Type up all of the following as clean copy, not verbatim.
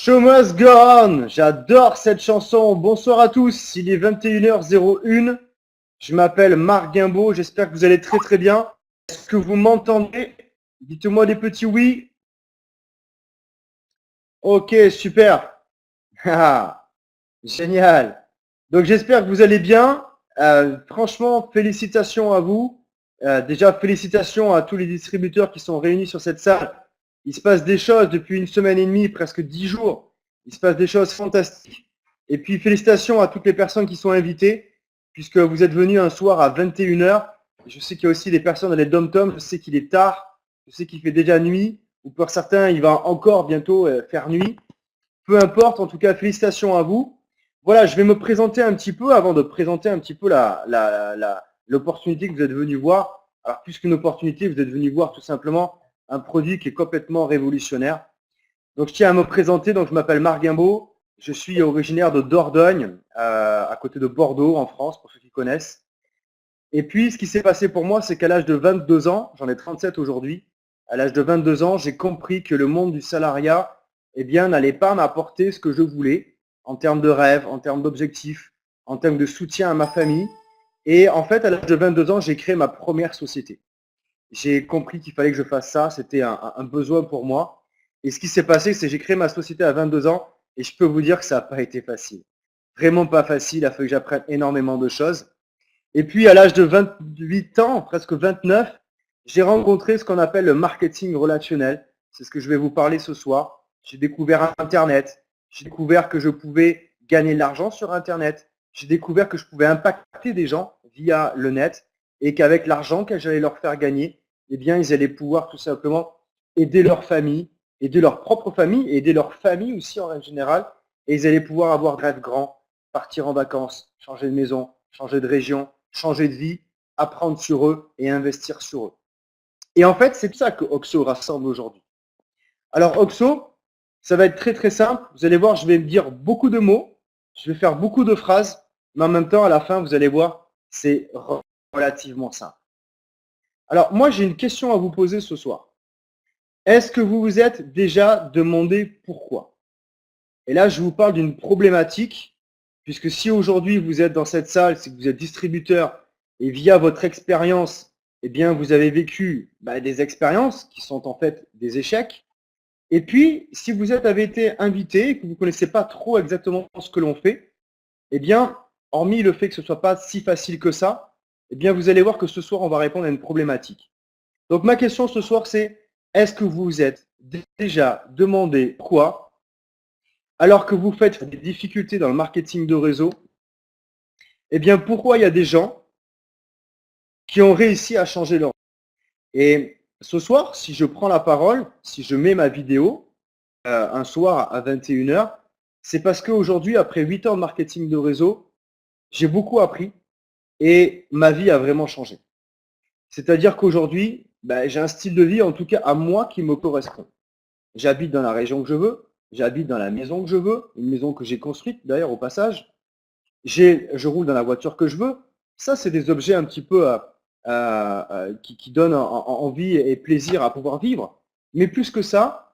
Show must go on. J'adore cette chanson. Bonsoir à tous. Il est 21h01. Je m'appelle Marc Guimbaud. J'espère que vous allez très très bien. Est-ce que vous m'entendez? Dites-moi des petits oui. Ok, super. Ah, génial. Donc j'espère que vous allez bien. Franchement, félicitations à vous. Déjà, félicitations à tous les distributeurs qui sont réunis sur cette salle. Il se passe des choses depuis une semaine et demie, presque 10 jours. Il se passe des choses fantastiques. Et puis félicitations à toutes les personnes qui sont invitées, puisque vous êtes venus un soir à 21h. Je sais qu'il y a aussi des personnes dans les dom-toms. Je sais qu'il est tard. Je sais qu'il fait déjà nuit. Ou pour certains, il va encore bientôt faire nuit. Peu importe, en tout cas, félicitations à vous. Voilà, je vais me présenter un petit peu avant de présenter un petit peu l'opportunité que vous êtes venu voir. Alors, plus qu'une opportunité, vous êtes venu voir tout simplement un produit qui est complètement révolutionnaire. Donc, je tiens à me présenter. Donc, je m'appelle Marc Guimbaud. Je suis originaire de Dordogne, à côté de Bordeaux, en France, pour ceux qui connaissent. Et puis, ce qui s'est passé pour moi, c'est qu'à l'âge de 22 ans, j'en ai 37 aujourd'hui, à l'âge de 22 ans, j'ai compris que le monde du salariat, eh bien, n'allait pas m'apporter ce que je voulais en termes de rêve, en termes d'objectifs, en termes de soutien à ma famille. Et en fait, à l'âge de 22 ans, j'ai créé ma première société. J'ai compris qu'il fallait que je fasse ça, c'était un besoin pour moi. Et ce qui s'est passé, c'est que j'ai créé ma société à 22 ans et je peux vous dire que ça n'a pas été facile. Vraiment pas facile, il a fallu que j'apprenne énormément de choses. Et puis, à l'âge de 28 ans, presque 29, j'ai rencontré ce qu'on appelle le marketing relationnel. C'est ce que je vais vous parler ce soir. J'ai découvert Internet. J'ai découvert que je pouvais gagner de l'argent sur Internet. J'ai découvert que je pouvais impacter des gens via le net et qu'avec l'argent que j'allais leur faire gagner, eh bien, ils allaient pouvoir tout simplement aider leur famille, aider leur propre famille, aider leur famille aussi en règle générale. Et ils allaient pouvoir avoir des rêves grands, partir en vacances, changer de maison, changer de région, changer de vie, apprendre sur eux et investir sur eux. Et en fait, c'est ça que Oxo rassemble aujourd'hui. Alors Oxo, ça va être très très simple. Vous allez voir, je vais me dire beaucoup de mots, je vais faire beaucoup de phrases, mais en même temps, à la fin, vous allez voir, c'est relativement simple. Alors moi, j'ai une question à vous poser ce soir. Est-ce que vous vous êtes déjà demandé pourquoi? Et là, je vous parle d'une problématique, puisque si aujourd'hui vous êtes dans cette salle, c'est que vous êtes distributeur et via votre expérience, eh bien, vous avez vécu des expériences qui sont en fait des échecs. Et puis, si vous avez été invité et que vous ne connaissez pas trop exactement ce que l'on fait, eh bien, hormis le fait que ce ne soit pas si facile que ça, eh bien, vous allez voir que ce soir, on va répondre à une problématique. Donc, ma question ce soir, c'est est-ce que vous vous êtes déjà demandé pourquoi, alors que vous faites des difficultés dans le marketing de réseau, eh bien, pourquoi il y a des gens qui ont réussi à changer leur vie? Et ce soir, si je prends la parole, si je mets ma vidéo un soir à 21h, c'est parce qu'aujourd'hui, après 8 ans de marketing de réseau, j'ai beaucoup appris et ma vie a vraiment changé. C'est-à-dire qu'aujourd'hui, j'ai un style de vie, en tout cas à moi, qui me correspond. J'habite dans la région que je veux, j'habite dans la maison que je veux, une maison que j'ai construite d'ailleurs au passage. Je roule dans la voiture que je veux. Ça, c'est des objets un petit peu qui donnent envie et plaisir à pouvoir vivre. Mais plus que ça,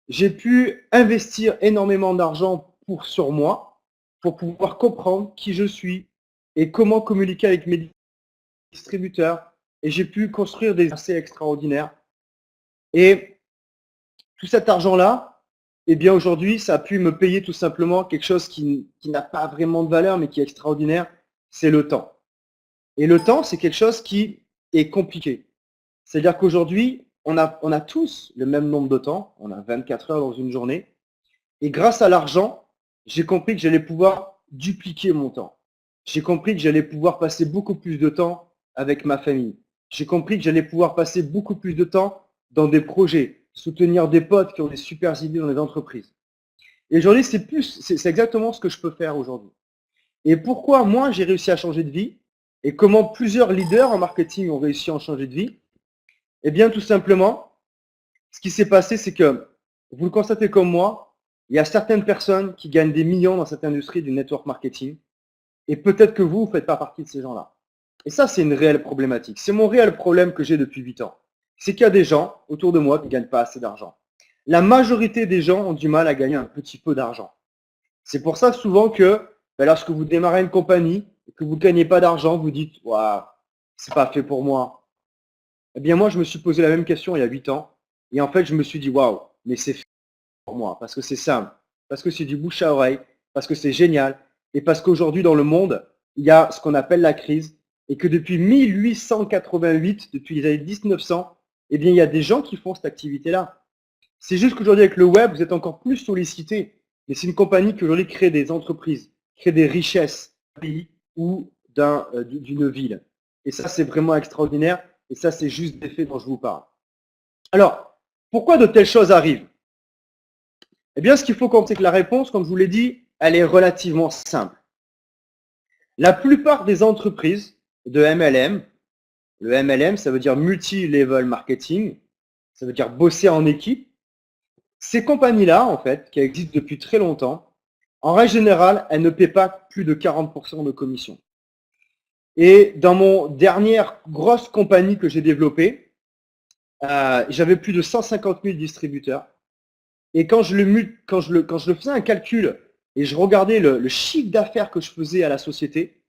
j'ai pu investir énormément d'argent sur moi pour pouvoir comprendre qui je suis et comment communiquer avec mes distributeurs. Et j'ai pu construire des assez extraordinaires. Et tout cet argent-là, eh bien aujourd'hui, ça a pu me payer tout simplement quelque chose qui n'a pas vraiment de valeur, mais qui est extraordinaire, c'est le temps. Et le temps, c'est quelque chose qui est compliqué. C'est-à-dire qu'aujourd'hui, on a tous le même nombre de temps, on a 24 heures dans une journée, et grâce à l'argent, j'ai compris que j'allais pouvoir dupliquer mon temps. J'ai compris que j'allais pouvoir passer beaucoup plus de temps avec ma famille. J'ai compris que j'allais pouvoir passer beaucoup plus de temps dans des projets, soutenir des potes qui ont des super idées dans les entreprises. Et aujourd'hui, c'est exactement ce que je peux faire aujourd'hui. Et pourquoi moi, j'ai réussi à changer de vie et comment plusieurs leaders en marketing ont réussi à en changer de vie? Eh bien, tout simplement, ce qui s'est passé, c'est que, vous le constatez comme moi, il y a certaines personnes qui gagnent des millions dans cette industrie du network marketing et peut-être que vous ne faites pas partie de ces gens-là. Et ça, c'est une réelle problématique. C'est mon réel problème que j'ai depuis 8 ans. C'est qu'il y a des gens autour de moi qui ne gagnent pas assez d'argent. La majorité des gens ont du mal à gagner un petit peu d'argent. C'est pour ça souvent que lorsque vous démarrez une compagnie et que vous ne gagnez pas d'argent, vous dites waouh, c'est pas fait pour moi. Eh bien moi, je me suis posé la même question il y a 8 ans et en fait, je me suis dit waouh, mais c'est fait pour moi parce que c'est simple, parce que c'est du bouche à oreille, parce que c'est génial et parce qu'aujourd'hui dans le monde, il y a ce qu'on appelle la crise et que depuis 1888, depuis les années 1900, eh bien il y a des gens qui font cette activité-là. C'est juste qu'aujourd'hui, avec le web, vous êtes encore plus sollicité. Mais c'est une compagnie qui aujourd'hui crée des entreprises, crée des richesses d'un pays ou d'une ville. Et ça, c'est vraiment extraordinaire. Et ça, c'est juste des faits dont je vous parle. Alors, pourquoi de telles choses arrivent? Eh bien, ce qu'il faut comprendre, c'est que la réponse, comme je vous l'ai dit, elle est relativement simple. La plupart des entreprises de MLM, le MLM, ça veut dire multi-level marketing, ça veut dire bosser en équipe. Ces compagnies-là, en fait, qui existent depuis très longtemps, en règle générale, elles ne paient pas plus de 40% de commission. Et dans mon dernière grosse compagnie que j'ai développée, j'avais plus de 150 000 distributeurs. Et quand je le faisais un calcul et je regardais le chiffre d'affaires que je faisais à la société,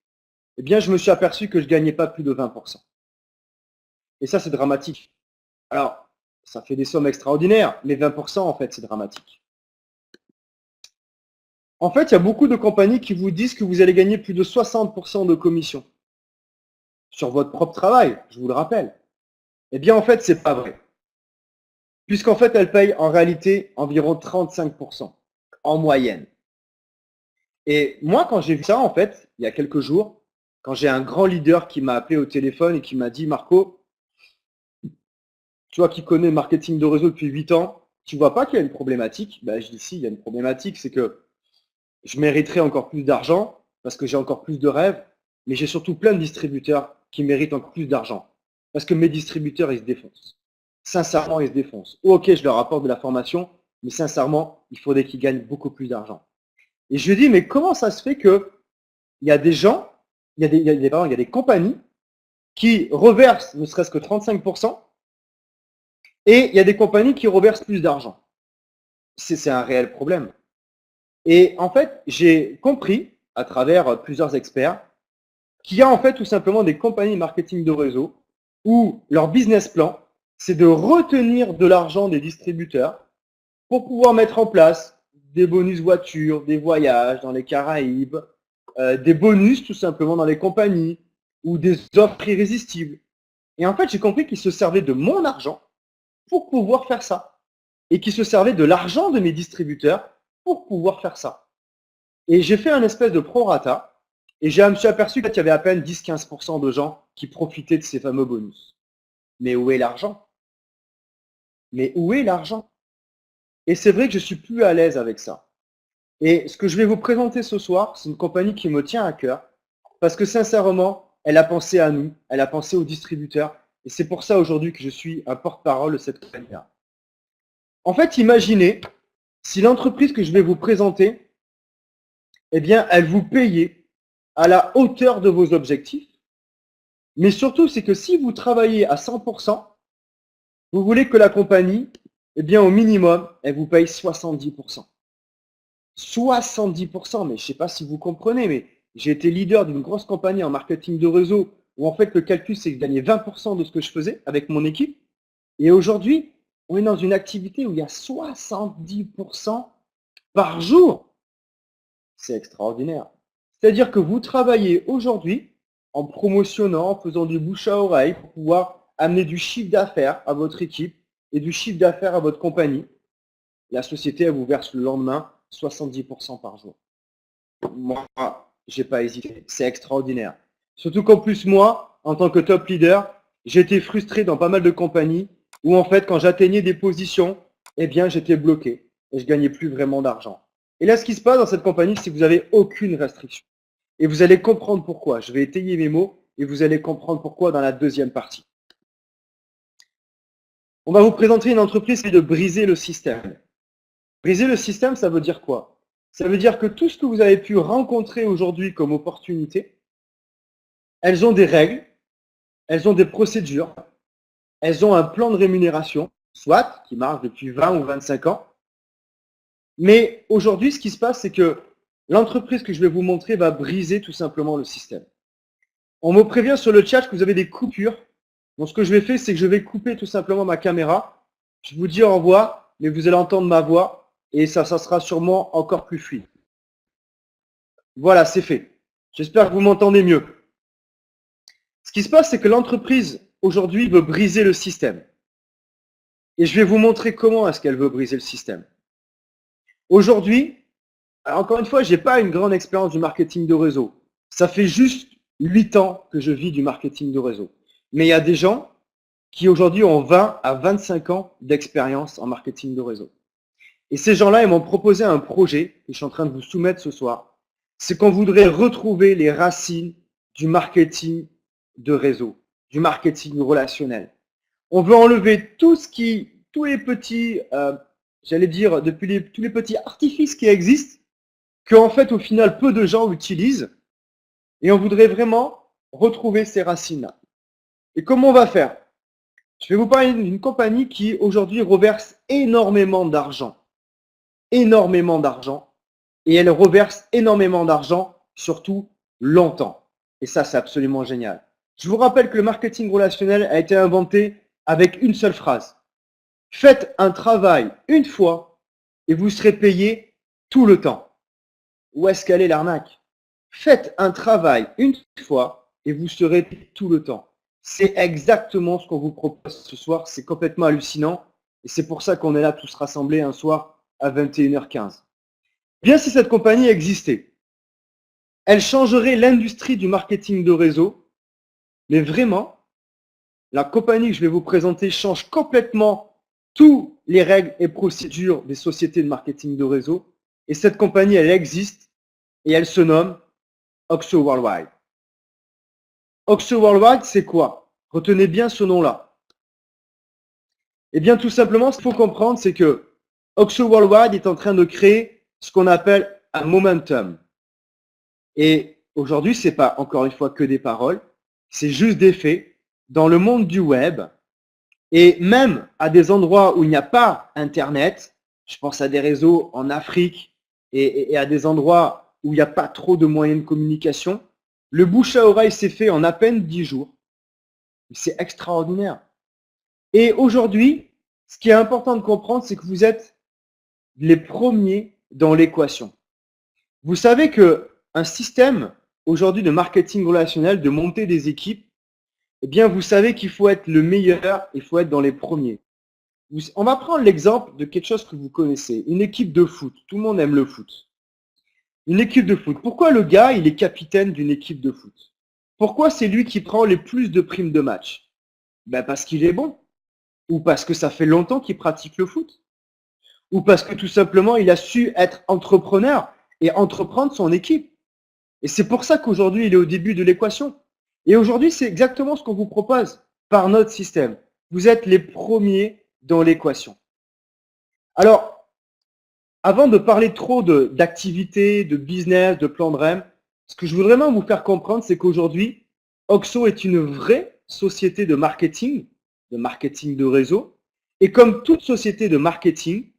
eh bien, je me suis aperçu que je ne gagnais pas plus de 20%. Et ça, c'est dramatique. Alors, ça fait des sommes extraordinaires, mais 20%, en fait, c'est dramatique. En fait, il y a beaucoup de compagnies qui vous disent que vous allez gagner plus de 60% de commission sur votre propre travail, je vous le rappelle. Eh bien, en fait, c'est pas vrai. Puisqu'en fait, elles payent en réalité environ 35% en moyenne. Et moi, quand j'ai vu ça, en fait, il y a quelques jours, quand j'ai un grand leader qui m'a appelé au téléphone et qui m'a dit, Marco, toi qui connais le marketing de réseau depuis 8 ans, tu vois pas qu'il y a une problématique? Ben, je dis si, il y a une problématique, c'est que je mériterais encore plus d'argent parce que j'ai encore plus de rêves, mais j'ai surtout plein de distributeurs qui méritent encore plus d'argent. Parce que mes distributeurs, ils se défoncent. Sincèrement, ils se défoncent. Ok, je leur apporte de la formation, mais sincèrement, il faudrait qu'ils gagnent beaucoup plus d'argent. Et je lui dis, mais comment ça se fait que il y a des gens, il y a des compagnies qui reversent ne serait-ce que 35%, et il y a des compagnies qui reversent plus d'argent. C'est un réel problème. Et en fait, j'ai compris, à travers plusieurs experts, qu'il y a en fait tout simplement des compagnies marketing de réseau où leur business plan, c'est de retenir de l'argent des distributeurs pour pouvoir mettre en place des bonus voitures, des voyages dans les Caraïbes, des bonus tout simplement dans les compagnies ou des offres irrésistibles. Et en fait, j'ai compris qu'ils se servaient de mon argent pour pouvoir faire ça. Et qu'ils se servaient de l'argent de mes distributeurs pour pouvoir faire ça. Et j'ai fait un espèce de prorata et je me suis aperçu qu'il y avait à peine 10-15% de gens qui profitaient de ces fameux bonus. Mais où est l'argent? Mais où est l'argent? Et c'est vrai que je suis plus à l'aise avec ça. Et ce que je vais vous présenter ce soir, c'est une compagnie qui me tient à cœur parce que sincèrement, elle a pensé à nous, elle a pensé aux distributeurs et c'est pour ça aujourd'hui que je suis un porte-parole de cette compagnie-là. En fait, imaginez si l'entreprise que je vais vous présenter, eh bien, elle vous payait à la hauteur de vos objectifs. Mais surtout, c'est que si vous travaillez à 100%, vous voulez que la compagnie, eh bien, au minimum, elle vous paye 70%. 70%, mais je ne sais pas si vous comprenez, mais j'ai été leader d'une grosse compagnie en marketing de réseau où en fait le calcul, c'est que je gagnais 20% de ce que je faisais avec mon équipe. Et aujourd'hui, on est dans une activité où il y a 70% par jour. C'est extraordinaire. C'est-à-dire que vous travaillez aujourd'hui en promotionnant, en faisant du bouche à oreille pour pouvoir amener du chiffre d'affaires à votre équipe et du chiffre d'affaires à votre compagnie. La société, elle vous verse le lendemain 70% par jour. Moi, j'ai pas hésité. C'est extraordinaire. Surtout qu'en plus, moi, en tant que top leader, j'ai été frustré dans pas mal de compagnies où en fait, quand j'atteignais des positions, eh bien, j'étais bloqué et je gagnais plus vraiment d'argent. Et là, ce qui se passe dans cette compagnie, c'est que vous n'avez aucune restriction. Et vous allez comprendre pourquoi. Je vais étayer mes mots et vous allez comprendre pourquoi dans la deuxième partie. On va vous présenter une entreprise qui est de briser le système. Briser le système, ça veut dire quoi? Ça veut dire que tout ce que vous avez pu rencontrer aujourd'hui comme opportunité, elles ont des règles, elles ont des procédures, elles ont un plan de rémunération, soit, qui marche depuis 20 ou 25 ans. Mais aujourd'hui, ce qui se passe, c'est que l'entreprise que je vais vous montrer va briser tout simplement le système. On me prévient sur le chat que vous avez des coupures. Donc, ce que je vais faire, c'est que je vais couper tout simplement ma caméra. Je vous dis au revoir, mais vous allez entendre ma voix et ça sera sûrement encore plus fluide. Voilà, c'est fait. J'espère que vous m'entendez mieux. Ce qui se passe, c'est que l'entreprise, aujourd'hui, veut briser le système. Et je vais vous montrer comment est-ce qu'elle veut briser le système. Aujourd'hui, encore une fois, je n'ai pas une grande expérience du marketing de réseau. Ça fait juste 8 ans que je vis du marketing de réseau. Mais il y a des gens qui aujourd'hui ont 20 à 25 ans d'expérience en marketing de réseau. Et ces gens-là, ils m'ont proposé un projet que je suis en train de vous soumettre ce soir. C'est qu'on voudrait retrouver les racines du marketing de réseau, du marketing relationnel. On veut enlever tous les petits, j'allais dire, tous les petits artifices qui existent, qu'en fait, au final, peu de gens utilisent, et on voudrait vraiment retrouver ces racines-là. Et comment on va faire? Je vais vous parler d'une compagnie qui, aujourd'hui, reverse énormément d'argent. Énormément d'argent. Et elle reverse énormément d'argent, surtout longtemps. Et ça, c'est absolument génial. Je vous rappelle que le marketing relationnel a été inventé avec une seule phrase. Faites un travail une fois et vous serez payé tout le temps. Où est-ce qu'elle est l'arnaque? Faites un travail une fois et vous serez payé tout le temps. C'est exactement ce qu'on vous propose ce soir. C'est complètement hallucinant. Et c'est pour ça qu'on est là tous rassemblés un soir à 21h15. Bien si cette compagnie existait, elle changerait l'industrie du marketing de réseau. Mais vraiment, la compagnie que je vais vous présenter change complètement toutes les règles et procédures des sociétés de marketing de réseau. Et cette compagnie, elle existe et elle se nomme Oxo Worldwide. Oxo Worldwide, c'est quoi? Retenez bien ce nom-là. Eh bien, tout simplement, ce qu'il faut comprendre, c'est que Oxo Worldwide est en train de créer ce qu'on appelle un momentum. Et aujourd'hui, ce n'est pas encore une fois que des paroles, c'est juste des faits. Dans le monde du web, et même à des endroits où il n'y a pas Internet, je pense à des réseaux en Afrique et à des endroits où il n'y a pas trop de moyens de communication, le bouche à oreille s'est fait en à peine 10 jours. C'est extraordinaire. Et aujourd'hui, ce qui est important de comprendre, c'est que vous êtes les premiers dans l'équation. Vous savez qu'un système aujourd'hui de marketing relationnel, de monter des équipes, eh bien, vous savez qu'il faut être le meilleur, il faut être dans les premiers. On va prendre l'exemple de quelque chose que vous connaissez, une équipe de foot. Tout le monde aime le foot. Une équipe de foot. Pourquoi le gars, il est capitaine d'une équipe de foot? Pourquoi c'est lui qui prend les plus de primes de match? Ben parce qu'il est bon. Ou parce que ça fait longtemps qu'il pratique le foot. Ou parce que tout simplement, il a su être entrepreneur et entreprendre son équipe. Et c'est pour ça qu'aujourd'hui, il est au début de l'équation. Et aujourd'hui, c'est exactement ce qu'on vous propose par notre système. Vous êtes les premiers dans l'équation. Alors, avant de parler trop d'activités, de business, de plan de REM, ce que je voudrais vraiment vous faire comprendre, c'est qu'aujourd'hui, Oxo est une vraie société de marketing de réseau. Et comme toute société de marketing,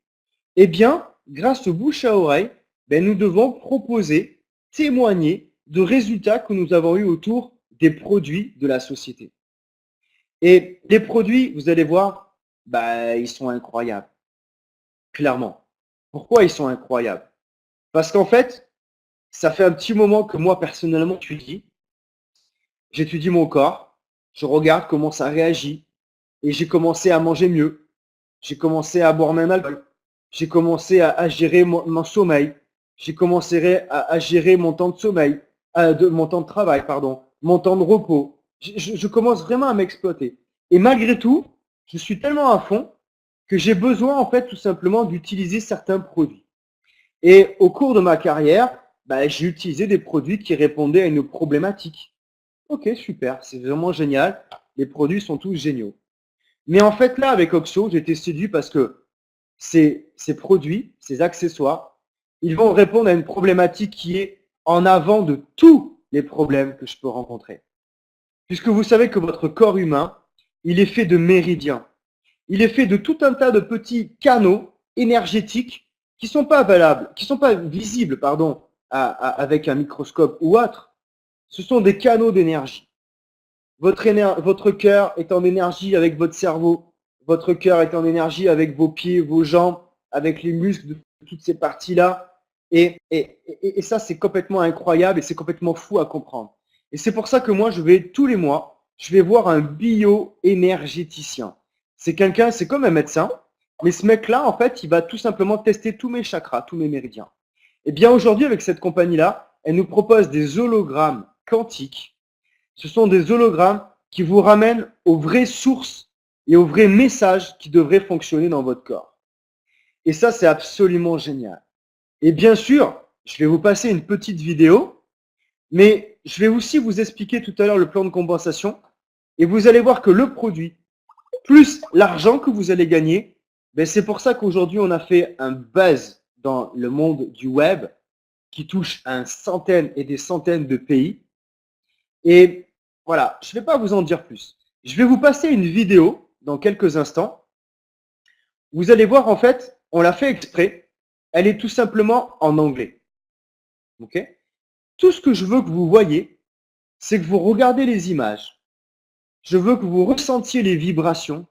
eh bien, grâce au bouche à oreille, nous devons proposer, témoigner de résultats que nous avons eus autour des produits de la société. Et les produits, vous allez voir, ils sont incroyables. Clairement. Pourquoi ils sont incroyables? Parce qu'en fait, ça fait un petit moment que moi, personnellement, j'étudie mon corps, je regarde comment ça réagit, et j'ai commencé à manger mieux, j'ai commencé à boire moins d'alcool, j'ai commencé à gérer mon sommeil, j'ai commencé à gérer mon temps de sommeil, mon temps de travail, pardon, mon temps de repos. Je commence vraiment à m'exploiter. Et malgré tout, je suis tellement à fond que j'ai besoin, en fait, tout simplement d'utiliser certains produits. Et au cours de ma carrière, j'ai utilisé des produits qui répondaient à une problématique. Ok, super, c'est vraiment génial. Les produits sont tous géniaux. Mais en fait, là, avec Oxo, j'ai été séduit parce que ces produits, ces accessoires, ils vont répondre à une problématique qui est en avant de tous les problèmes que je peux rencontrer. Puisque vous savez que votre corps humain, il est fait de méridiens. il est fait de tout un tas de petits canaux énergétiques qui sont pas valables, qui sont pas visibles, pardon, avec un microscope ou autre. Ce sont des canaux d'énergie. Votre cœur est en énergie avec votre cerveau. Votre cœur est en énergie avec vos pieds, vos jambes, avec les muscles de toutes ces parties-là. Et ça, c'est complètement incroyable et c'est complètement fou à comprendre. Et c'est pour ça que moi, tous les mois, je vais voir un bioénergéticien. C'est quelqu'un, c'est comme un médecin, mais ce mec-là, en fait, il va tout simplement tester tous mes chakras, tous mes méridiens. Et bien aujourd'hui, avec cette compagnie-là, elle nous propose des hologrammes quantiques. Ce sont des hologrammes qui vous ramènent aux vraies sources et aux vrais messages qui devraient fonctionner dans votre corps. Et ça, c'est absolument génial. Et bien sûr, je vais vous passer une petite vidéo, mais je vais aussi vous expliquer tout à l'heure le plan de compensation. Et vous allez voir que le produit, plus l'argent que vous allez gagner, ben c'est pour ça qu'aujourd'hui, on a fait un buzz dans le monde du web qui touche à centaines et des centaines de pays. Et voilà, je ne vais pas vous en dire plus. Je vais vous passer une vidéo dans quelques instants. Vous allez voir, en fait, on l'a fait exprès. Elle est tout simplement en anglais. Ok ? Tout ce que je veux que vous voyez, c'est que vous regardez les images. Je veux que vous ressentiez les vibrations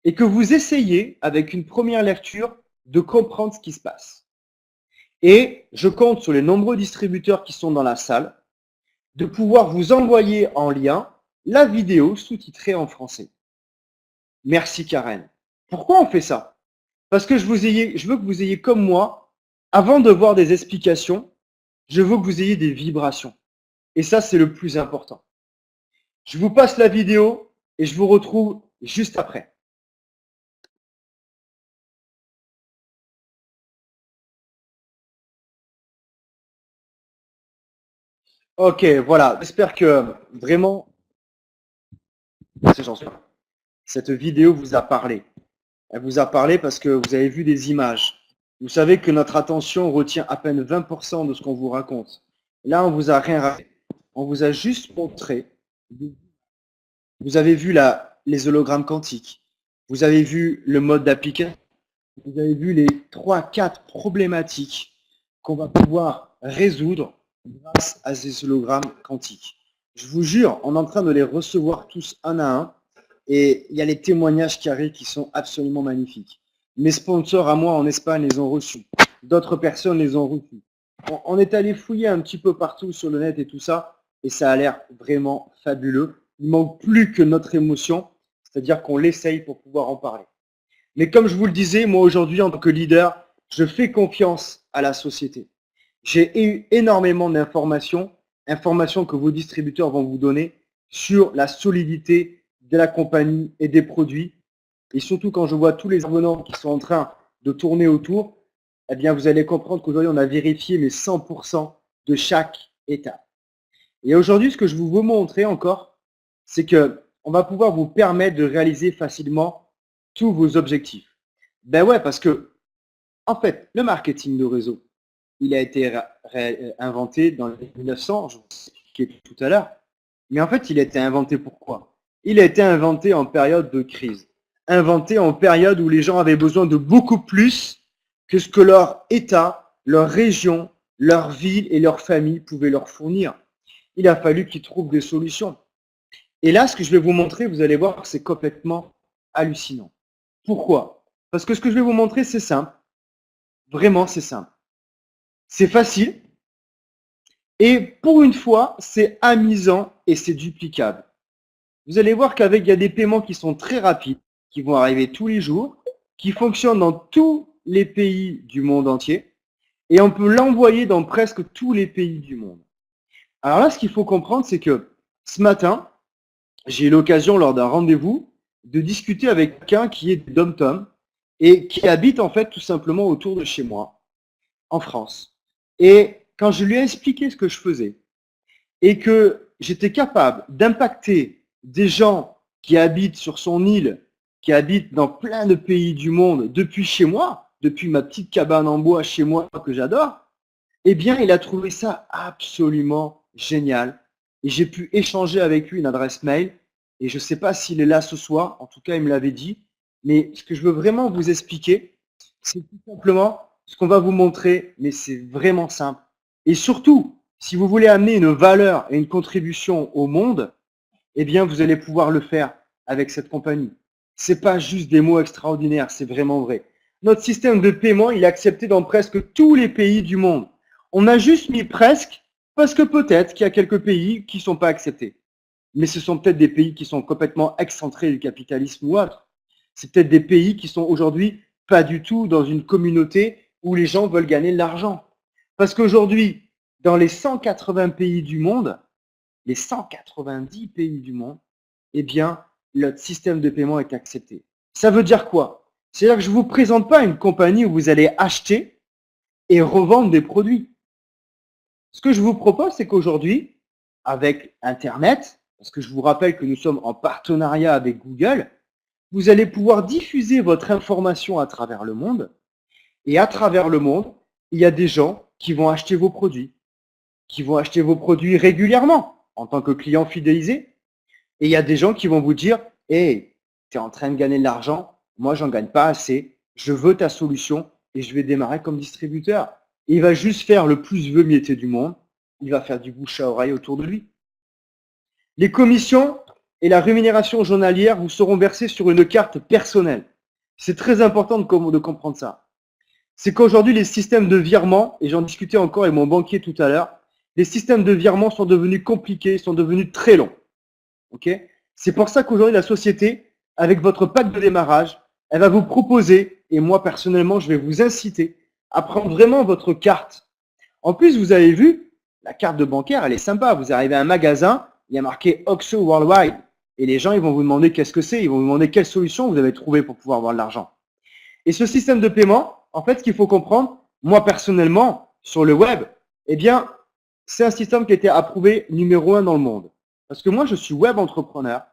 et que vous essayiez, avec une première lecture, de comprendre ce qui se passe. Et je compte sur les nombreux distributeurs qui sont dans la salle de pouvoir vous envoyer en lien la vidéo sous-titrée en français. Merci Karen. Pourquoi on fait ça? Parce que je veux que vous ayez comme moi, avant de voir des explications, je veux que vous ayez des vibrations. Et ça, c'est le plus important. Je vous passe la vidéo et je vous retrouve juste après. Ok, voilà. J'espère que vraiment, cette vidéo vous a parlé. Elle vous a parlé parce que vous avez vu des images. Vous savez que notre attention retient à peine 20% de ce qu'on vous raconte. Là, on vous a rien raconté. On vous a juste montré. Vous avez vu les hologrammes quantiques. Vous avez vu le mode d'application. Vous avez vu les 3-4 problématiques qu'on va pouvoir résoudre grâce à ces hologrammes quantiques. Je vous jure, on est en train de les recevoir tous un à un. Et il y a les témoignages qui arrivent qui sont absolument magnifiques. Mes sponsors à moi en Espagne les ont reçus. D'autres personnes les ont reçus. On est allé fouiller un petit peu partout sur le net et tout ça, et ça a l'air vraiment fabuleux. Il manque plus que notre émotion, c'est-à-dire qu'on l'essaye pour pouvoir en parler. Mais comme je vous le disais, moi aujourd'hui en tant que leader, je fais confiance à la société. J'ai eu énormément d'informations, informations que vos distributeurs vont vous donner sur la solidité de la compagnie et des produits. Et surtout quand je vois tous les abonnants qui sont en train de tourner autour, eh bien vous allez comprendre qu'aujourd'hui on a vérifié les 100% de chaque étape. Et aujourd'hui, ce que je veux montrer encore, c'est que on va pouvoir vous permettre de réaliser facilement tous vos objectifs. Ben ouais, parce que en fait, le marketing de réseau, il a été inventé dans les 1900, je vous expliqué tout à l'heure. Mais en fait, il a été inventé pourquoi? Il a été inventé en période de crise. Inventé en période où les gens avaient besoin de beaucoup plus que ce que leur État, leur région, leur ville et leur famille pouvaient leur fournir. Il a fallu qu'ils trouvent des solutions. Et là, ce que je vais vous montrer, vous allez voir que c'est complètement hallucinant. Pourquoi? Parce que ce que je vais vous montrer, c'est simple. Vraiment, c'est simple. C'est facile. Et pour une fois, c'est amusant et c'est duplicable. Vous allez voir qu'avec, il y a des paiements qui sont très rapides, qui vont arriver tous les jours, qui fonctionnent dans tous les pays du monde entier, et on peut l'envoyer dans presque tous les pays du monde. Alors là, ce qu'il faut comprendre, c'est que ce matin, j'ai eu l'occasion, lors d'un rendez-vous, de discuter avec quelqu'un qui est dom-tom et qui habite en fait tout simplement autour de chez moi, en France. Et quand je lui ai expliqué ce que je faisais et que j'étais capable d'impacter des gens qui habitent sur son île, qui habitent dans plein de pays du monde depuis chez moi, depuis ma petite cabane en bois chez moi que j'adore, eh bien, il a trouvé ça absolument génial. Et j'ai pu échanger avec lui une adresse mail. Et je ne sais pas s'il est là ce soir, en tout cas, il me l'avait dit. Mais ce que je veux vraiment vous expliquer, c'est tout simplement ce qu'on va vous montrer, mais c'est vraiment simple. Et surtout, si vous voulez amener une valeur et une contribution au monde, eh bien, vous allez pouvoir le faire avec cette compagnie. C'est pas juste des mots extraordinaires, c'est vraiment vrai. Notre système de paiement, il est accepté dans presque tous les pays du monde. On a juste mis presque, parce que peut-être qu'il y a quelques pays qui ne sont pas acceptés. Mais ce sont peut-être des pays qui sont complètement excentrés du capitalisme ou autre. C'est peut-être des pays qui sont aujourd'hui pas du tout dans une communauté où les gens veulent gagner de l'argent. Parce qu'aujourd'hui, dans les 180 pays du monde, les 190 pays du monde, eh bien, notre système de paiement est accepté. Ça veut dire quoi? C'est-à-dire que je ne vous présente pas une compagnie où vous allez acheter et revendre des produits. Ce que je vous propose, c'est qu'aujourd'hui, avec Internet, parce que je vous rappelle que nous sommes en partenariat avec Google, vous allez pouvoir diffuser votre information à travers le monde. Et à travers le monde, il y a des gens qui vont acheter vos produits, qui vont acheter vos produits régulièrement en tant que client fidélisé. Et il y a des gens qui vont vous dire, hey, tu es en train de gagner de l'argent, moi j'en gagne pas assez, je veux ta solution et je vais démarrer comme distributeur. Et il va juste faire le plus vieux métier du monde, il va faire du bouche à oreille autour de lui. Les commissions et la rémunération journalière vous seront versées sur une carte personnelle. C'est très important de comprendre ça. C'est qu'aujourd'hui, les systèmes de virement, et j'en discutais encore avec mon banquier tout à l'heure, les systèmes de virement sont devenus compliqués, sont devenus très longs. Okay? C'est pour ça qu'aujourd'hui, la société, avec votre pack de démarrage, elle va vous proposer, et moi personnellement, je vais vous inciter à prendre vraiment votre carte. En plus, vous avez vu, la carte de bancaire, elle est sympa. Vous arrivez à un magasin, il y a marqué OXXO Worldwide. Et les gens, ils vont vous demander qu'est-ce que c'est, ils vont vous demander quelle solution vous avez trouvé pour pouvoir avoir de l'argent. Et ce système de paiement, en fait, ce qu'il faut comprendre, moi personnellement, sur le web, eh bien, c'est un système qui a été approuvé numéro 1 dans le monde. Parce que moi, je suis web entrepreneur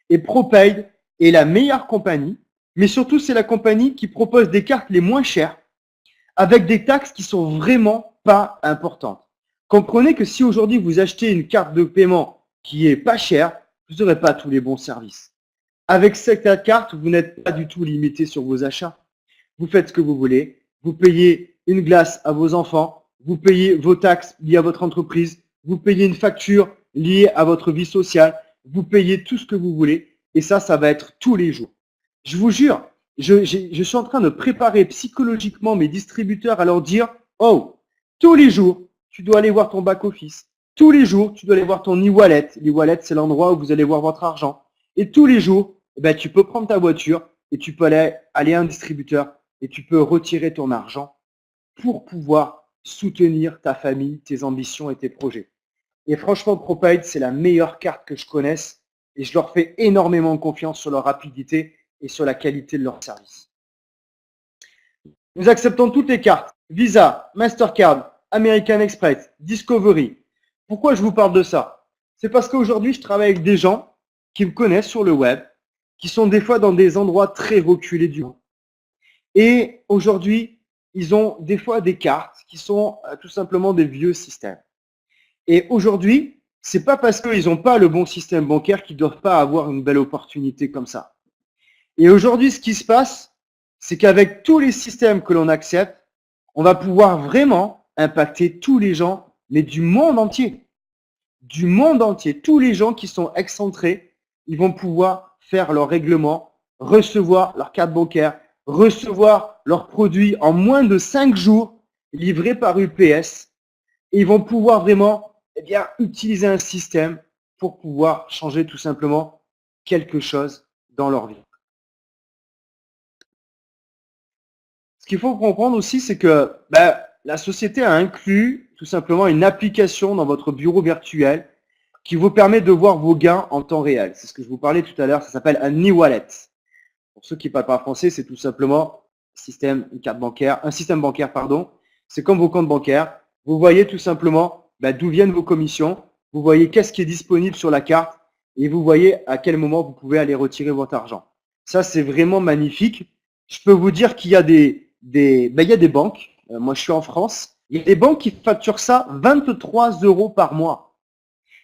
et ProPaid est la meilleure compagnie, mais surtout, c'est la compagnie qui propose des cartes les moins chères avec des taxes qui sont vraiment pas importantes. Comprenez que si aujourd'hui vous achetez une carte de paiement qui est pas chère, vous n'aurez pas tous les bons services. Avec cette carte, vous n'êtes pas du tout limité sur vos achats. Vous faites ce que vous voulez, vous payez une glace à vos enfants, vous payez vos taxes liées à votre entreprise, vous payez une facture liée à votre vie sociale, vous payez tout ce que vous voulez et ça va être tous les jours. Je vous jure, je suis en train de préparer psychologiquement mes distributeurs à leur dire « Oh, tous les jours, tu dois aller voir ton back-office. Tous les jours, tu dois aller voir ton e-wallet. L'e-wallet, c'est l'endroit où vous allez voir votre argent. Et tous les jours, tu peux prendre ta voiture et tu peux aller à un distributeur et tu peux retirer ton argent pour pouvoir soutenir ta famille, tes ambitions et tes projets. Et franchement, ProPaid, c'est la meilleure carte que je connaisse et je leur fais énormément confiance sur leur rapidité et sur la qualité de leur service. Nous acceptons toutes les cartes, Visa, Mastercard, American Express, Discovery. Pourquoi je vous parle de ça? C'est parce qu'aujourd'hui, je travaille avec des gens qui me connaissent sur le web, qui sont des fois dans des endroits très reculés du monde. Et aujourd'hui, ils ont des fois des cartes qui sont tout simplement des vieux systèmes. Et aujourd'hui, c'est pas parce qu'ils n'ont pas le bon système bancaire qu'ils ne doivent pas avoir une belle opportunité comme ça. Et aujourd'hui, ce qui se passe, c'est qu'avec tous les systèmes que l'on accepte, on va pouvoir vraiment impacter tous les gens, mais du monde entier. Du monde entier. Tous les gens qui sont excentrés, ils vont pouvoir faire leur règlement, recevoir leur carte bancaire, recevoir leurs produits en moins de 5 jours, livrés par UPS. Et ils vont pouvoir vraiment utiliser un système pour pouvoir changer tout simplement quelque chose dans leur vie. Ce qu'il faut comprendre aussi, c'est que la société a inclus tout simplement une application dans votre bureau virtuel qui vous permet de voir vos gains en temps réel. C'est ce que je vous parlais tout à l'heure, ça s'appelle un e-wallet. Pour ceux qui ne parlent pas français, c'est tout simplement un système bancaire, pardon. C'est comme vos comptes bancaires. Vous voyez tout simplement d'où viennent vos commissions, vous voyez qu'est-ce qui est disponible sur la carte et vous voyez à quel moment vous pouvez aller retirer votre argent. Ça, c'est vraiment magnifique. Je peux vous dire qu'il y a il y a des banques, moi je suis en France, il y a des banques qui facturent ça 23 € par mois.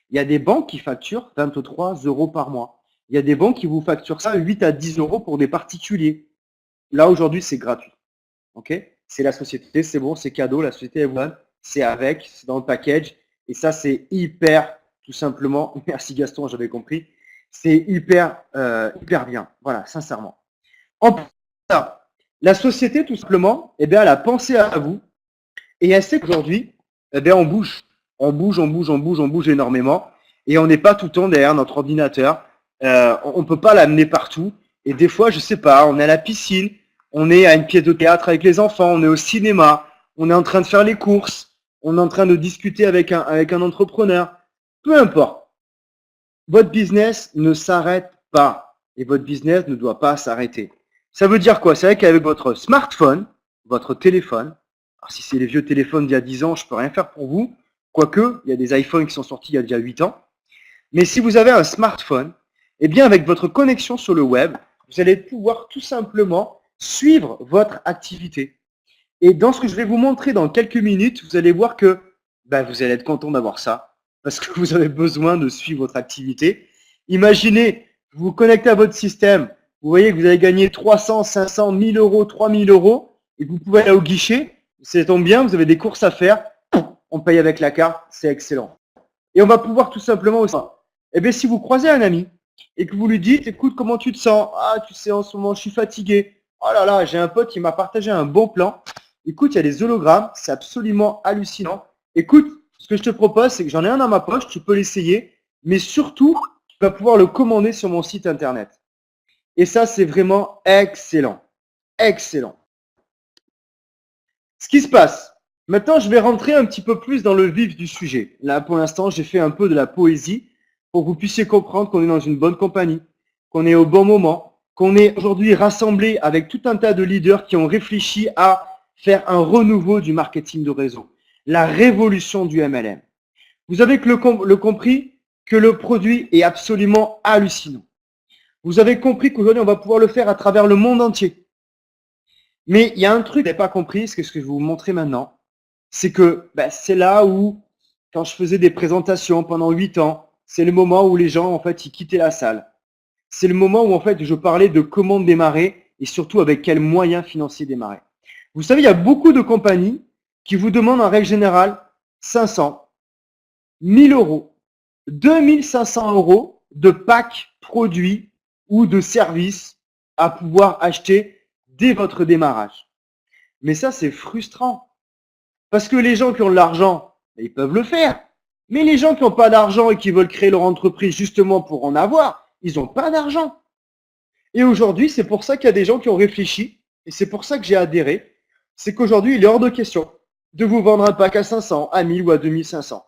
Il y a des banques qui facturent 23 € par mois. Il y a des banques qui vous facturent ça 8 à 10 euros pour des particuliers. Là, aujourd'hui, c'est gratuit. Ok? C'est la société, c'est bon, c'est cadeau, la société, elle vous donne, c'est avec, c'est dans le package. Et ça, c'est hyper, tout simplement, merci Gaston, j'avais compris, c'est hyper bien. Voilà, sincèrement. En plus de ça, la société, tout simplement, eh bien, elle a pensé à vous et elle sait qu'aujourd'hui, eh bien, on bouge. On bouge énormément et on n'est pas tout le temps derrière notre ordinateur. On ne peut pas l'amener partout. Et des fois, je sais pas, on est à la piscine, on est à une pièce de théâtre avec les enfants, on est au cinéma, on est en train de faire les courses, on est en train de discuter avec un entrepreneur. Peu importe. Votre business ne s'arrête pas et votre business ne doit pas s'arrêter. Ça veut dire quoi? C'est vrai qu'avec votre smartphone, votre téléphone, alors si c'est les vieux téléphones d'il y a 10 ans, je peux rien faire pour vous, quoique il y a des iPhones qui sont sortis il y a déjà 8 ans. Mais si vous avez un smartphone, eh bien avec votre connexion sur le web, vous allez pouvoir tout simplement suivre votre activité. Et dans ce que je vais vous montrer dans quelques minutes, vous allez voir que vous allez être content d'avoir ça parce que vous avez besoin de suivre votre activité. Imaginez, vous vous connectez à votre système, vous voyez que vous avez gagné 300, 500, 1000 euros, 3000 euros et que vous pouvez aller au guichet. Ça tombe bien, vous avez des courses à faire, on paye avec la carte, c'est excellent. Et on va pouvoir tout simplement aussi, eh bien si vous croisez un ami et que vous lui dites, écoute, comment tu te sens? Ah, tu sais, en ce moment, je suis fatigué. Oh là là, j'ai un pote qui m'a partagé un bon plan. Écoute, il y a des hologrammes, c'est absolument hallucinant. Écoute, ce que je te propose, c'est que j'en ai un dans ma poche, tu peux l'essayer, mais surtout, tu vas pouvoir le commander sur mon site internet. Et ça, c'est vraiment excellent. Excellent. Ce qui se passe, maintenant, je vais rentrer un petit peu plus dans le vif du sujet. Là, pour l'instant, j'ai fait un peu de la poésie pour que vous puissiez comprendre qu'on est dans une bonne compagnie, qu'on est au bon moment, qu'on est aujourd'hui rassemblés avec tout un tas de leaders qui ont réfléchi à faire un renouveau du marketing de réseau, la révolution du MLM. Vous avez compris que le produit est absolument hallucinant. Vous avez compris qu'aujourd'hui, on va pouvoir le faire à travers le monde entier. Mais il y a un truc que vous n'avez pas compris, c'est ce que je vais vous montrer maintenant. C'est que c'est là où, quand je faisais des présentations pendant 8 ans, c'est le moment où les gens, en fait, ils quittaient la salle. C'est le moment où, en fait, je parlais de comment démarrer et surtout avec quels moyens financiers démarrer. Vous savez, il y a beaucoup de compagnies qui vous demandent en règle générale 500, 1000 euros, 2500 euros de packs produits ou de services à pouvoir acheter dès votre démarrage. Mais ça, c'est frustrant. Parce que les gens qui ont de l'argent, ils peuvent le faire. Mais les gens qui n'ont pas d'argent et qui veulent créer leur entreprise justement pour en avoir, ils n'ont pas d'argent. Et aujourd'hui, c'est pour ça qu'il y a des gens qui ont réfléchi, et c'est pour ça que j'ai adhéré, c'est qu'aujourd'hui, il est hors de question de vous vendre un pack à 500, à 1000 ou à 2500.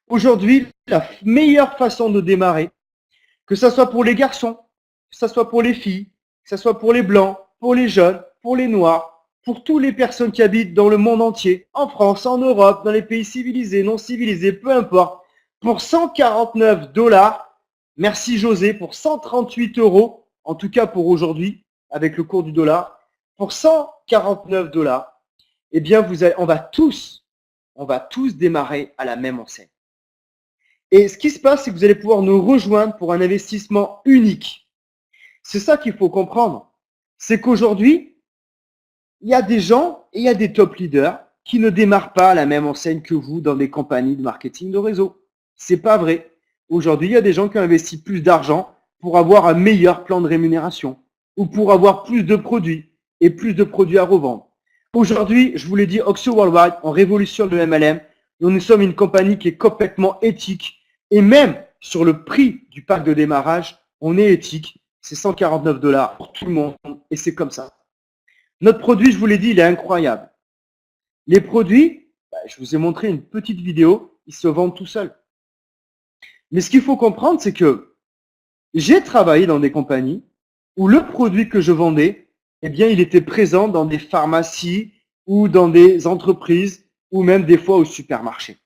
Aujourd'hui, la meilleure façon de démarrer, que ce soit pour les garçons, que ce soit pour les filles, que ce soit pour les blancs, pour les jeunes, pour les noirs, pour toutes les personnes qui habitent dans le monde entier, en France, en Europe, dans les pays civilisés, non civilisés, peu importe, pour 149 $, merci José, pour 138 euros, en tout cas pour aujourd'hui, avec le cours du dollar, pour 149 $, eh bien, on va tous démarrer à la même enseigne. Et ce qui se passe, c'est que vous allez pouvoir nous rejoindre pour un investissement unique. C'est ça qu'il faut comprendre. C'est qu'aujourd'hui, il y a des gens et il y a des top leaders qui ne démarrent pas à la même enseigne que vous dans des compagnies de marketing de réseau. C'est pas vrai. Aujourd'hui, il y a des gens qui ont investi plus d'argent pour avoir un meilleur plan de rémunération ou pour avoir plus de produits et plus de produits à revendre. Aujourd'hui, je vous l'ai dit, Oxo Worldwide, on révolutionne le MLM. Nous sommes une compagnie qui est complètement éthique. Et même sur le prix du pack de démarrage, on est éthique. C'est 149 $ pour tout le monde. Et c'est comme ça. Notre produit, je vous l'ai dit, il est incroyable. Les produits, je vous ai montré une petite vidéo, ils se vendent tout seuls. Mais ce qu'il faut comprendre, c'est que j'ai travaillé dans des compagnies où le produit que je vendais, eh bien, il était présent dans des pharmacies ou dans des entreprises ou même des fois au supermarché.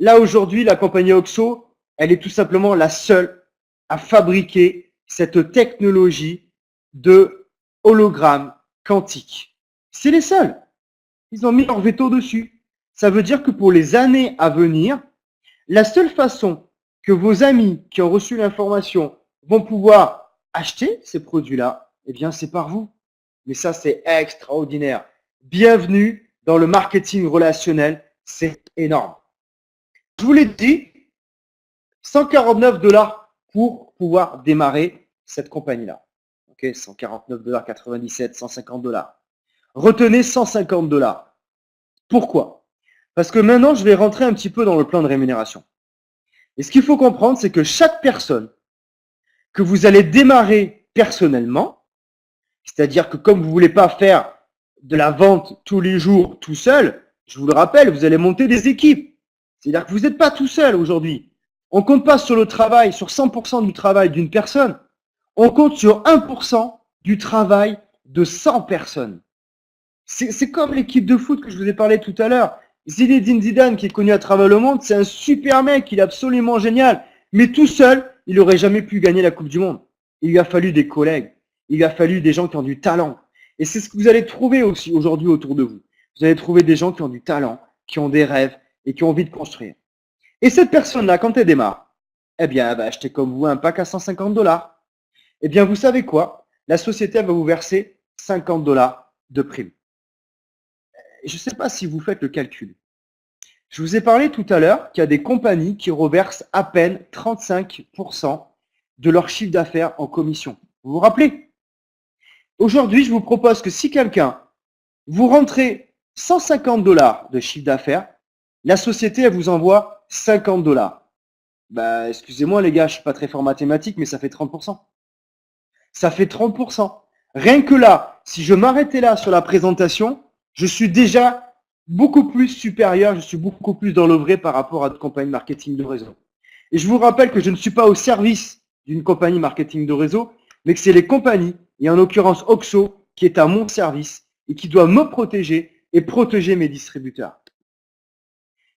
Là, aujourd'hui, la compagnie Oxo, elle est tout simplement la seule à fabriquer cette technologie de hologramme quantique. C'est les seuls. Ils ont mis leur veto dessus. Ça veut dire que pour les années à venir, la seule façon que vos amis qui ont reçu l'information vont pouvoir acheter ces produits-là, eh bien, c'est par vous. Mais ça, c'est extraordinaire. Bienvenue dans le marketing relationnel. C'est énorme. Je vous l'ai dit, 149 $ pour pouvoir démarrer cette compagnie-là. Ok, 149,97 $, 150 $. Retenez 150 $. Pourquoi? Parce que maintenant, je vais rentrer un petit peu dans le plan de rémunération. Et ce qu'il faut comprendre, c'est que chaque personne que vous allez démarrer personnellement, c'est-à-dire que comme vous ne voulez pas faire de la vente tous les jours tout seul, je vous le rappelle, vous allez monter des équipes. C'est-à-dire que vous n'êtes pas tout seul aujourd'hui. On ne compte pas sur le travail, sur 100% du travail d'une personne. On compte sur 1% du travail de 100 personnes. C'est comme l'équipe de foot que je vous ai parlé tout à l'heure. Zinedine Zidane, qui est connu à travers le monde, c'est un super mec, il est absolument génial. Mais tout seul, il n'aurait jamais pu gagner la Coupe du Monde. Il lui a fallu des collègues, il lui a fallu des gens qui ont du talent. Et c'est ce que vous allez trouver aussi aujourd'hui autour de vous. Vous allez trouver des gens qui ont du talent, qui ont des rêves et qui ont envie de construire. Et cette personne-là, quand elle démarre, eh bien, elle va acheter comme vous un pack à 150 $. Eh bien, vous savez quoi? La société va vous verser 50 $ de prime. Je ne sais pas si vous faites le calcul. Je vous ai parlé tout à l'heure qu'il y a des compagnies qui reversent à peine 35% de leur chiffre d'affaires en commission. Vous vous rappelez? Aujourd'hui, je vous propose que si quelqu'un, vous rentrez 150 $ de chiffre d'affaires, la société, elle vous envoie 50 $. Bah, excusez-moi les gars, je ne suis pas très fort en mathématiques, mais ça fait 30%. Ça fait 30%. Rien que là, si je m'arrêtais là sur la présentation, je suis déjà beaucoup plus supérieur, je suis beaucoup plus dans le vrai par rapport à d'autres compagnies marketing de réseau. Et je vous rappelle que je ne suis pas au service d'une compagnie marketing de réseau, mais que c'est les compagnies, et en l'occurrence Oxo, qui est à mon service et qui doit me protéger et protéger mes distributeurs.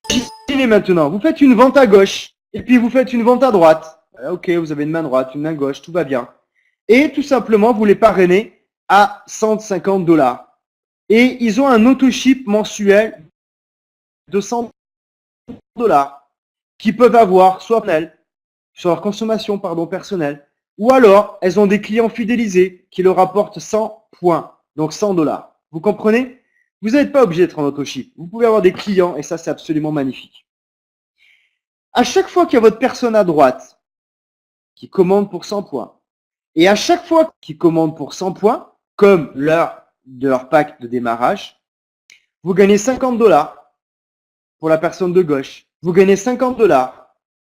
Imaginez maintenant, vous faites une vente à gauche et puis vous faites une vente à droite. Ok, vous avez une main droite, une main gauche, tout va bien. Et tout simplement, vous les parrainez à 150 $. Et ils ont un auto-ship mensuel de 100 $ qu'ils peuvent avoir soit sur leur consommation personnelle, ou alors elles ont des clients fidélisés qui leur apportent 100 points, donc 100 $. Vous comprenez? Vous n'êtes pas obligé d'être en auto-ship. Vous pouvez avoir des clients et ça, c'est absolument magnifique. À chaque fois qu'il y a votre personne à droite qui commande pour 100 points, et à chaque fois qu'ils commandent pour 100 points, comme l'heure de leur pack de démarrage, vous gagnez 50 $ pour la personne de gauche. Vous gagnez 50 $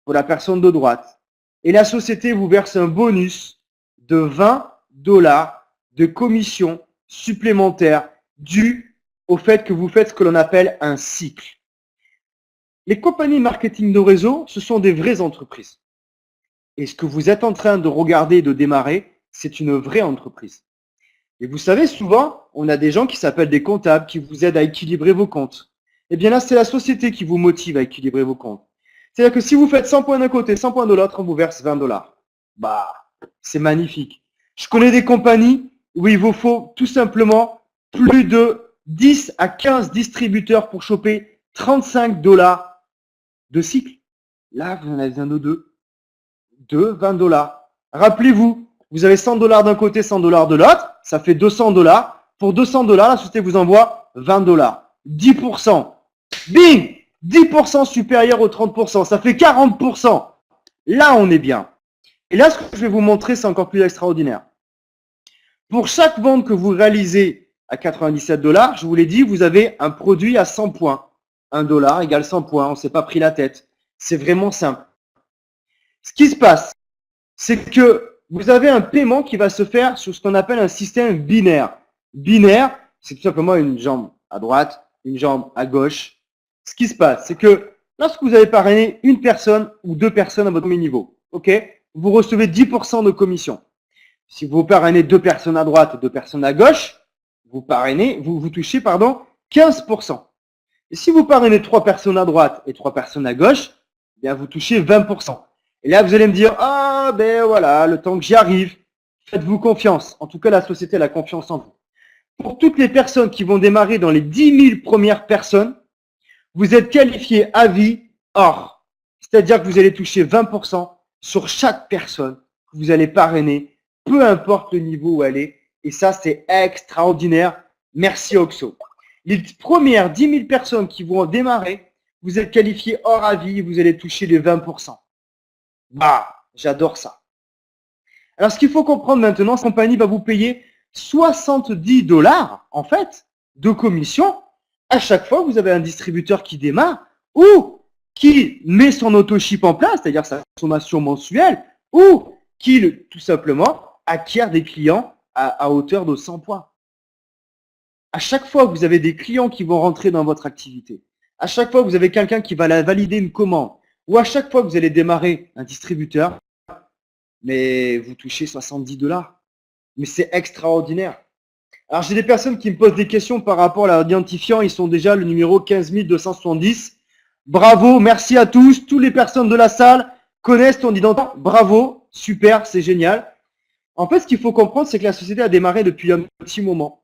pour la personne de droite. Et la société vous verse un bonus de 20 $ de commission supplémentaire due au fait que vous faites ce que l'on appelle un cycle. Les compagnies marketing de réseau, ce sont des vraies entreprises. Et ce que vous êtes en train de regarder et de démarrer, c'est une vraie entreprise. Et vous savez, souvent, on a des gens qui s'appellent des comptables qui vous aident à équilibrer vos comptes. Eh bien là, c'est la société qui vous motive à équilibrer vos comptes. C'est-à-dire que si vous faites 100 points d'un côté, 100 points de l'autre, on vous verse 20 $. Bah, c'est magnifique. Je connais des compagnies où il vous faut tout simplement plus de 10 à 15 distributeurs pour choper 35 $ de cycle. Là, vous en avez un de deux, 20 $. Rappelez-vous, vous avez 100 $ d'un côté, 100 $ de l'autre, ça fait 200 $. Pour 200 $, la société vous envoie 20 $. 10%. Bing! 10% supérieur aux 30%, ça fait 40%. Là, on est bien. Et là, ce que je vais vous montrer, c'est encore plus extraordinaire. Pour chaque vente que vous réalisez à 97 $, je vous l'ai dit, vous avez un produit à 100 points. 1 $ égale 100 points, on ne s'est pas pris la tête. C'est vraiment simple. Ce qui se passe, c'est que vous avez un paiement qui va se faire sur ce qu'on appelle un système binaire. Binaire, c'est tout simplement une jambe à droite, une jambe à gauche. Ce qui se passe, c'est que lorsque vous avez parrainé une personne ou deux personnes à votre premier niveau, ok, vous recevez 10% de commission. Si vous parrainez deux personnes à droite et deux personnes à gauche, vous touchez 15%. Et si vous parrainez trois personnes à droite et trois personnes à gauche, eh bien vous touchez 20%. Et là, vous allez me dire, ah ben voilà, le temps que j'y arrive, faites-vous confiance. En tout cas, la société a confiance en vous. Pour toutes les personnes qui vont démarrer dans les 10 000 premières personnes, vous êtes qualifié à vie or. C'est-à-dire que vous allez toucher 20% sur chaque personne que vous allez parrainer, peu importe le niveau où elle est. Et ça, c'est extraordinaire. Merci Oxo. Les premières 10 000 personnes qui vont démarrer, vous êtes qualifiés hors avis, vous allez toucher les 20%. Bah, j'adore ça. Alors, ce qu'il faut comprendre maintenant, cette compagnie va vous payer 70 $ en fait de commission à chaque fois que vous avez un distributeur qui démarre ou qui met son auto-ship en place, c'est-à-dire sa consommation mensuelle, ou qui tout simplement acquiert des clients à hauteur de 100 points. À chaque fois que vous avez des clients qui vont rentrer dans votre activité, à chaque fois que vous avez quelqu'un qui va valider une commande, ou à chaque fois que vous allez démarrer un distributeur, mais vous touchez 70 $. Mais c'est extraordinaire. Alors, j'ai des personnes qui me posent des questions par rapport à leur identifiant. Ils sont déjà le numéro 15 270. Bravo, merci à tous. Toutes les personnes de la salle connaissent ton identifiant. Bravo, super, c'est génial. En fait, ce qu'il faut comprendre, c'est que la société a démarré depuis un petit moment.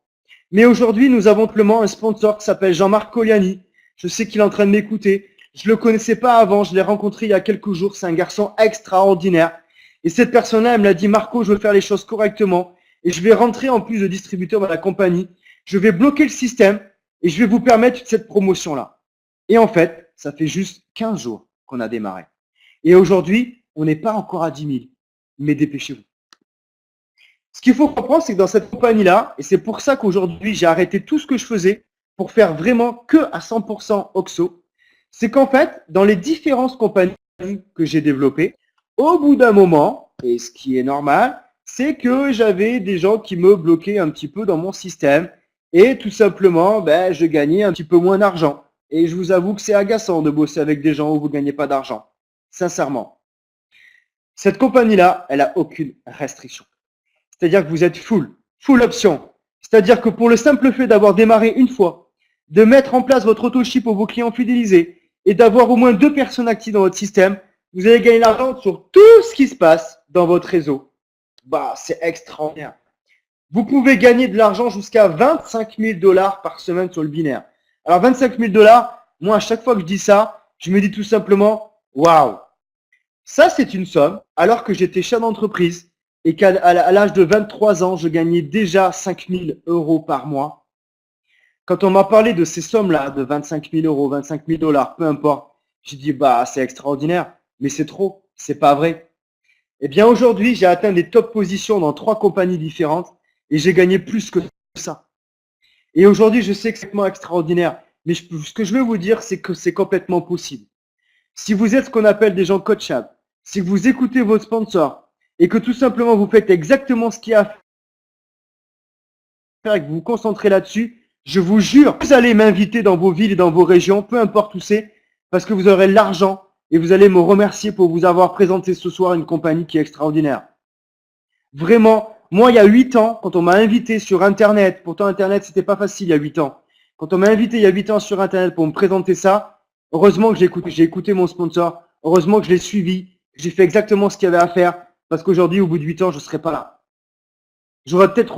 Mais aujourd'hui, nous avons simplement un sponsor qui s'appelle Jean-Marc Coliani. Je sais qu'il est en train de m'écouter. Je ne le connaissais pas avant. Je l'ai rencontré il y a quelques jours. C'est un garçon extraordinaire. Et cette personne-là, elle me l'a dit, Marco, je veux faire les choses correctement. Et je vais rentrer en plus de distributeur dans la compagnie. Je vais bloquer le système et je vais vous permettre cette promotion-là. Et en fait, ça fait juste 15 jours qu'on a démarré. Et aujourd'hui, on n'est pas encore à 10 000. Mais dépêchez-vous. Ce qu'il faut comprendre, c'est que dans cette compagnie-là, et c'est pour ça qu'aujourd'hui, j'ai arrêté tout ce que je faisais pour faire vraiment que à 100% Oxo, c'est qu'en fait, dans les différentes compagnies que j'ai développées, au bout d'un moment, et ce qui est normal, c'est que j'avais des gens qui me bloquaient un petit peu dans mon système et tout simplement, je gagnais un petit peu moins d'argent. Et je vous avoue que c'est agaçant de bosser avec des gens où vous ne gagnez pas d'argent. Sincèrement. Cette compagnie-là, elle n'a aucune restriction. C'est-à-dire que vous êtes full option. C'est-à-dire que pour le simple fait d'avoir démarré une fois, de mettre en place votre auto-ship pour vos clients fidélisés et d'avoir au moins 2 personnes actives dans votre système, vous allez gagner l'argent sur tout ce qui se passe dans votre réseau. C'est extraordinaire. Vous pouvez gagner de l'argent jusqu'à 25 000 $ par semaine sur le binaire. Alors 25 000 $, moi à chaque fois que je dis ça, je me dis tout simplement, waouh, ça c'est une somme alors que j'étais chef d'entreprise et qu'à l'âge de 23 ans, je gagnais déjà 5 000 € par mois. Quand on m'a parlé de ces sommes-là, de 25 000 €, 25 000 $, peu importe, j'ai dit, c'est extraordinaire, mais c'est trop, c'est pas vrai. Eh bien, aujourd'hui, j'ai atteint des top positions dans 3 compagnies différentes et j'ai gagné plus que ça. Et aujourd'hui, je sais que c'est complètement extraordinaire, mais ce que je veux vous dire, c'est que c'est complètement possible. Si vous êtes ce qu'on appelle des gens coachables, si vous écoutez vos sponsors et que tout simplement vous faites exactement ce qu'il y a à faire et que vous vous concentrez là-dessus, je vous jure, vous allez m'inviter dans vos villes et dans vos régions, peu importe où c'est, parce que vous aurez l'argent et vous allez me remercier pour vous avoir présenté ce soir une compagnie qui est extraordinaire. Vraiment, moi il y a 8 ans, quand on m'a invité sur Internet, pourtant Internet c'était pas facile il y a 8 ans, quand on m'a invité il y a 8 ans sur Internet pour me présenter ça, heureusement que j'ai écouté mon sponsor, heureusement que je l'ai suivi, j'ai fait exactement ce qu'il y avait à faire, parce qu'aujourd'hui au bout de 8 ans je ne serais pas là. J'aurais peut-être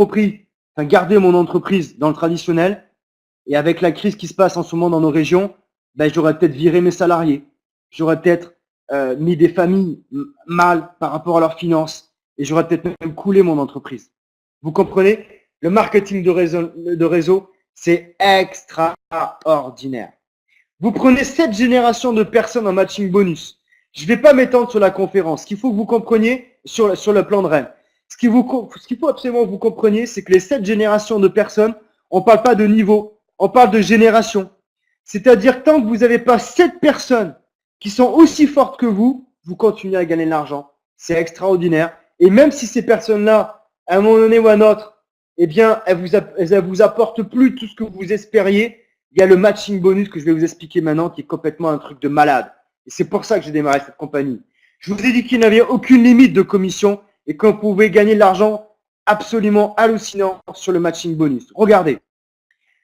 gardé mon entreprise dans le traditionnel, et avec la crise qui se passe en ce moment dans nos régions, j'aurais peut-être viré mes salariés. J'aurais peut-être mis des familles mal par rapport à leurs finances et j'aurais peut-être même coulé mon entreprise. Vous comprenez? Le marketing de réseau, c'est extraordinaire. Vous prenez 7 générations de personnes en matching bonus. Je ne vais pas m'étendre sur la conférence. Ce qu'il faut que vous compreniez sur le plan de Rennes. Ce qu'il faut absolument que vous compreniez, c'est que les 7 générations de personnes, on ne parle pas de niveau, on parle de génération. C'est-à-dire tant que vous n'avez pas 7 personnes qui sont aussi fortes que vous, vous continuez à gagner de l'argent. C'est extraordinaire. Et même si ces personnes-là, à un moment donné ou à un autre, elles vous apportent plus tout ce que vous espériez, il y a le matching bonus que je vais vous expliquer maintenant qui est complètement un truc de malade. Et c'est pour ça que j'ai démarré cette compagnie. Je vous ai dit qu'il n'y avait aucune limite de commission et qu'on pouvait gagner de l'argent absolument hallucinant sur le matching bonus. Regardez.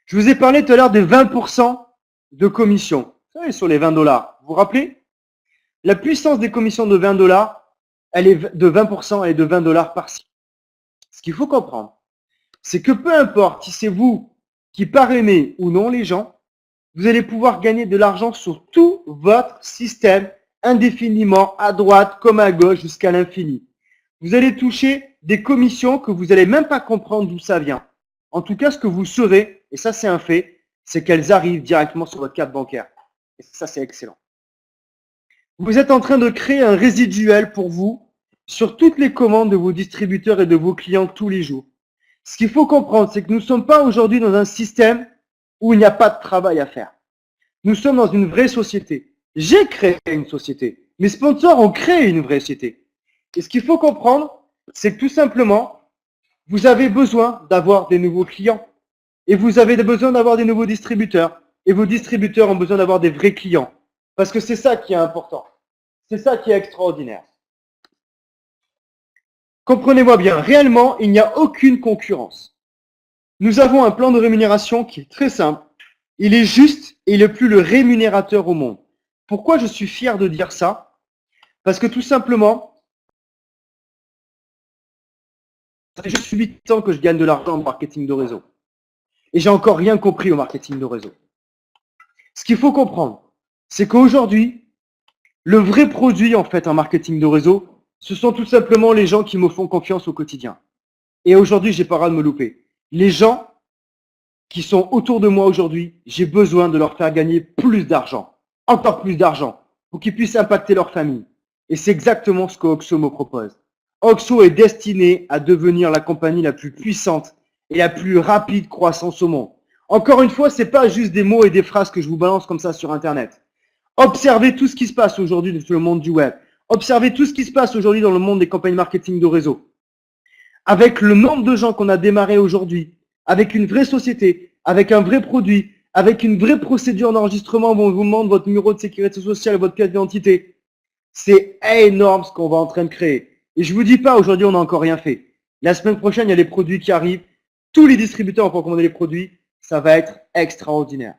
Je vous ai parlé tout à l'heure des 20% de commission. Vous savez, sur les 20 $. Vous vous rappelez? La puissance des commissions de 20 $, elle est de 20%, elle est de 20 $ par-ci. Ce qu'il faut comprendre, c'est que peu importe si c'est vous qui parrainez ou non les gens, vous allez pouvoir gagner de l'argent sur tout votre système indéfiniment, à droite comme à gauche, jusqu'à l'infini. vous allez toucher des commissions que vous n'allez même pas comprendre d'où ça vient. En tout cas, ce que vous saurez, et ça c'est un fait, c'est qu'elles arrivent directement sur votre carte bancaire. Et ça, c'est excellent. Vous êtes en train de créer un résiduel pour vous sur toutes les commandes de vos distributeurs et de vos clients tous les jours. Ce qu'il faut comprendre, c'est que nous ne sommes pas aujourd'hui dans un système où il n'y a pas de travail à faire. Nous sommes dans une vraie société. J'ai créé une société. Mes sponsors ont créé une vraie société. Et ce qu'il faut comprendre, c'est que tout simplement, vous avez besoin d'avoir des nouveaux clients. Et vous avez besoin d'avoir des nouveaux distributeurs. Et vos distributeurs ont besoin d'avoir des vrais clients. Parce que c'est ça qui est important. C'est ça qui est extraordinaire. Comprenez-moi bien, réellement, il n'y a aucune concurrence. Nous avons un plan de rémunération qui est très simple. Il est juste et il est le plus le rémunérateur au monde. Pourquoi je suis fier de dire ça? Parce que tout simplement, ça fait juste 8 ans que je gagne de l'argent en marketing de réseau. Et j'ai encore rien compris au marketing de réseau. Ce qu'il faut comprendre, c'est qu'aujourd'hui, le vrai produit en fait en marketing de réseau, ce sont tout simplement les gens qui me font confiance au quotidien. Et aujourd'hui, j'ai pas le droit de me louper. Les gens qui sont autour de moi aujourd'hui, j'ai besoin de leur faire gagner plus d'argent, encore plus d'argent, pour qu'ils puissent impacter leur famille. Et c'est exactement ce que Oxo me propose. Oxo est destiné à devenir la compagnie la plus puissante et la plus rapide croissance au monde. Encore une fois, c'est pas juste des mots et des phrases que je vous balance comme ça sur Internet. Observez tout ce qui se passe aujourd'hui dans le monde du web. Observez tout ce qui se passe aujourd'hui dans le monde des campagnes marketing de réseau. Avec le nombre de gens qu'on a démarré aujourd'hui, avec une vraie société, avec un vrai produit, avec une vraie procédure d'enregistrement où on vous demande votre numéro de sécurité sociale et votre pièce d'identité, c'est énorme ce qu'on va en train de créer. Et je vous dis pas, aujourd'hui, on n'a encore rien fait. La semaine prochaine, il y a les produits qui arrivent. Tous les distributeurs vont commander les produits. Ça va être extraordinaire.